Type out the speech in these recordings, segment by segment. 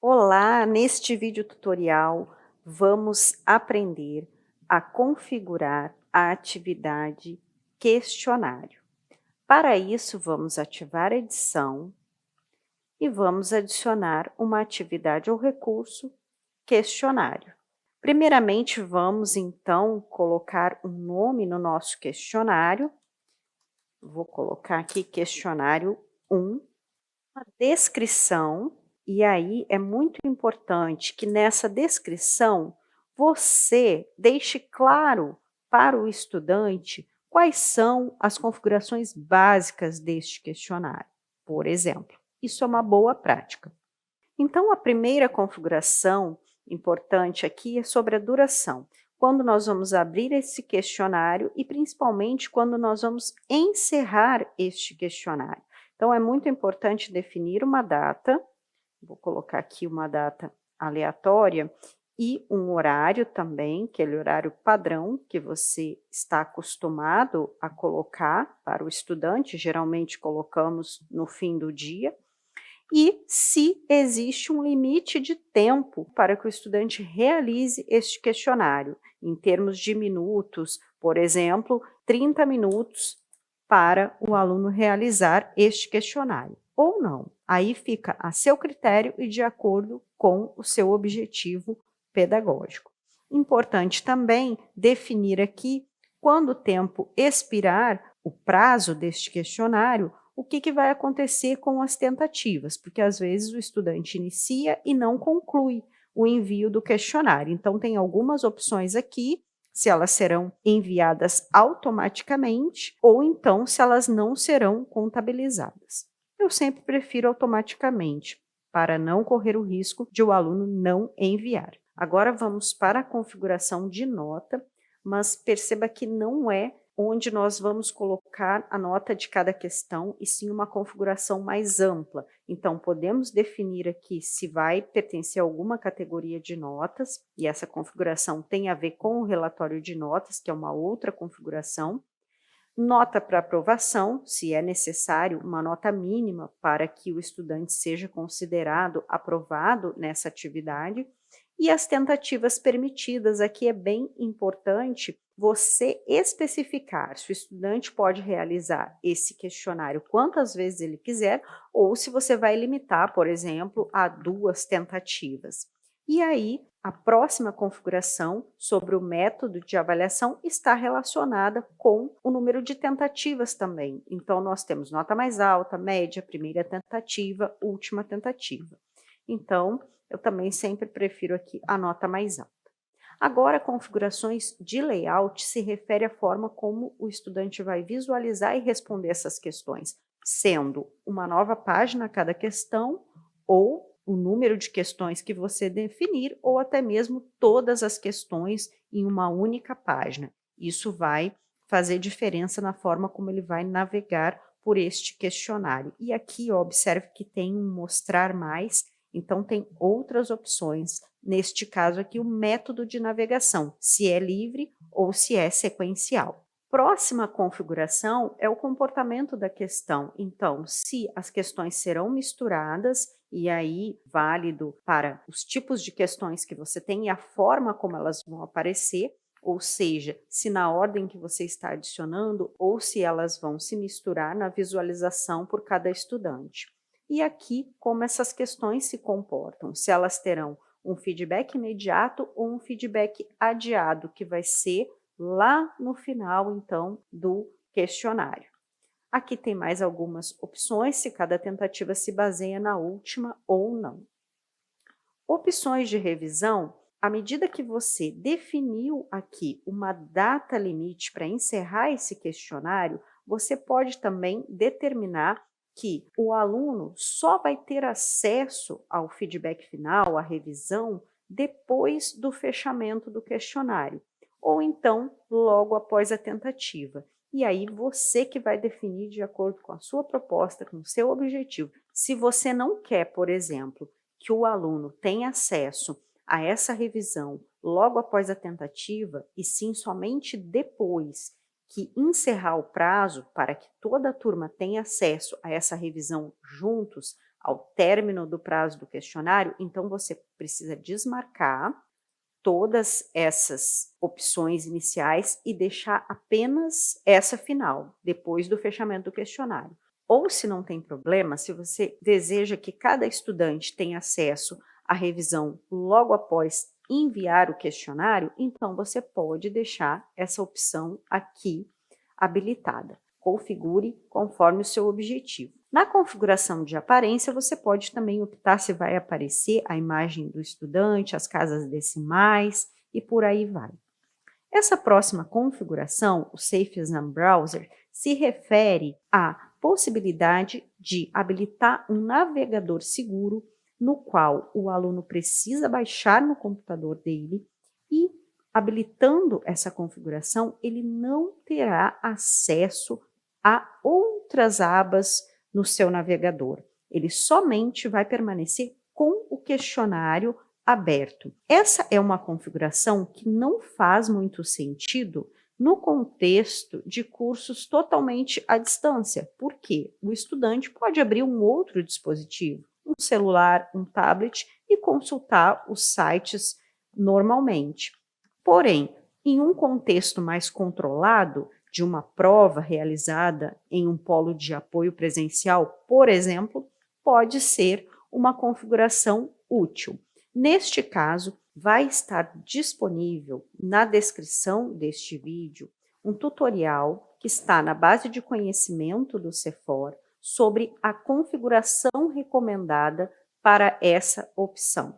Olá, neste vídeo tutorial vamos aprender a configurar a atividade questionário. Para isso, vamos ativar a edição e vamos adicionar uma atividade ou recurso questionário. Primeiramente, vamos então colocar um nome no nosso questionário. Vou colocar aqui questionário 1, a descrição. E aí é muito importante que nessa descrição você deixe claro para o estudante quais são as configurações básicas deste questionário, por exemplo. Isso é uma boa prática. Então, a primeira configuração importante aqui é sobre a duração. Quando nós vamos abrir esse questionário e principalmente quando nós vamos encerrar este questionário. Então, é muito importante definir uma data. Vou colocar aqui uma data aleatória e um horário também, aquele horário padrão que você está acostumado a colocar para o estudante, geralmente colocamos no fim do dia, e se existe um limite de tempo para que o estudante realize este questionário, em termos de minutos, por exemplo, 30 minutos para o aluno realizar este questionário, ou não. Aí fica a seu critério e de acordo com o seu objetivo pedagógico. Importante também definir aqui, quando o tempo expirar, o prazo deste questionário, o que vai acontecer com as tentativas, porque às vezes o estudante inicia e não conclui o envio do questionário. Então, tem algumas opções aqui, se elas serão enviadas automaticamente ou então se elas não serão contabilizadas. Eu sempre prefiro automaticamente, para não correr o risco de o aluno não enviar. Agora vamos para a configuração de nota, mas perceba que não é onde nós vamos colocar a nota de cada questão, e sim uma configuração mais ampla. Então, podemos definir aqui se vai pertencer a alguma categoria de notas, e essa configuração tem a ver com o relatório de notas, que é uma outra configuração. Nota para aprovação, se é necessário uma nota mínima para que o estudante seja considerado aprovado nessa atividade. E as tentativas permitidas, aqui é bem importante você especificar se o estudante pode realizar esse questionário quantas vezes ele quiser, ou se você vai limitar, por exemplo, a 2 tentativas. E aí, a próxima configuração sobre o método de avaliação está relacionada com o número de tentativas também. Então, nós temos nota mais alta, média, primeira tentativa, última tentativa. Então, eu também sempre prefiro aqui a nota mais alta. Agora, configurações de layout se refere à forma como o estudante vai visualizar e responder essas questões, sendo uma nova página a cada questão, ou o número de questões que você definir, ou até mesmo todas as questões em uma única página. Isso vai fazer diferença na forma como ele vai navegar por este questionário. E aqui, ó, observe que tem um mostrar mais, então tem outras opções. Neste caso aqui, o método de navegação, se é livre ou se é sequencial. Próxima configuração é o comportamento da questão. Então, se as questões serão misturadas, e aí válido para os tipos de questões que você tem e a forma como elas vão aparecer, ou seja, se na ordem que você está adicionando ou se elas vão se misturar na visualização por cada estudante. E aqui, como essas questões se comportam, se elas terão um feedback imediato ou um feedback adiado, que vai ser lá no final, então, do questionário. Aqui tem mais algumas opções, se cada tentativa se baseia na última ou não. Opções de revisão, à medida que você definiu aqui uma data limite para encerrar esse questionário, você pode também determinar que o aluno só vai ter acesso ao feedback final, à revisão, depois do fechamento do questionário, ou então logo após a tentativa. E aí você que vai definir de acordo com a sua proposta, com o seu objetivo. Se você não quer, por exemplo, que o aluno tenha acesso a essa revisão logo após a tentativa, e sim somente depois que encerrar o prazo para que toda a turma tenha acesso a essa revisão juntos ao término do prazo do questionário, então você precisa desmarcar todas essas opções iniciais e deixar apenas essa final, depois do fechamento do questionário. Ou, se não tem problema, se você deseja que cada estudante tenha acesso à revisão logo após enviar o questionário, então você pode deixar essa opção aqui habilitada. Configure conforme o seu objetivo. Na configuração de aparência, você pode também optar se vai aparecer a imagem do estudante, as casas decimais e por aí vai. Essa próxima configuração, o Safe Exam Browser, se refere à possibilidade de habilitar um navegador seguro no qual o aluno precisa baixar no computador dele e, habilitando essa configuração, ele não terá acesso a outras abas no seu navegador. Ele somente vai permanecer com o questionário aberto. Essa é uma configuração que não faz muito sentido no contexto de cursos totalmente à distância, porque o estudante pode abrir um outro dispositivo, um celular, um tablet, e consultar os sites normalmente. Porém, em um contexto mais controlado, de uma prova realizada em um polo de apoio presencial, por exemplo, pode ser uma configuração útil. Neste caso, vai estar disponível na descrição deste vídeo um tutorial que está na base de conhecimento do CEFOR sobre a configuração recomendada para essa opção.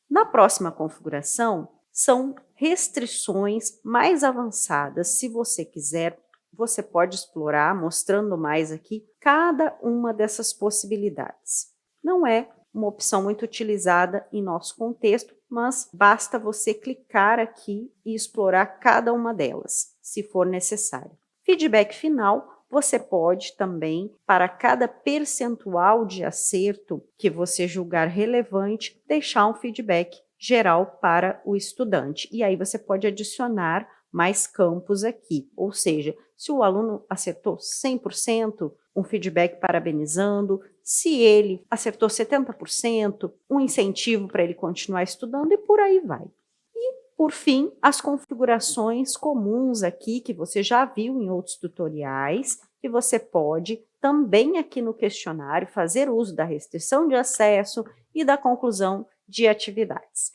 Na próxima configuração, são restrições mais avançadas. Se você quiser, você pode explorar, mostrando mais aqui, cada uma dessas possibilidades. Não é uma opção muito utilizada em nosso contexto, mas basta você clicar aqui e explorar cada uma delas, se for necessário. Feedback final, você pode também, para cada percentual de acerto que você julgar relevante, deixar um feedback geral para o estudante. E aí você pode adicionar mais campos aqui, ou seja, se o aluno acertou 100%, um feedback parabenizando, se ele acertou 70%, um incentivo para ele continuar estudando e por aí vai. E, por fim, as configurações comuns aqui, que você já viu em outros tutoriais, que você pode também aqui no questionário fazer uso da restrição de acesso e da conclusão de atividades.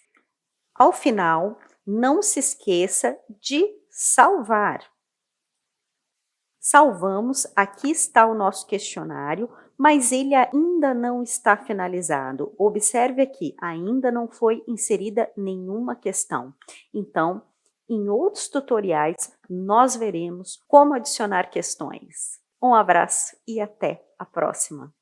Ao final, não se esqueça de salvar. Salvamos, aqui está o nosso questionário, mas ele ainda não está finalizado. Observe aqui, ainda não foi inserida nenhuma questão. Então, em outros tutoriais, nós veremos como adicionar questões. Um abraço e até a próxima!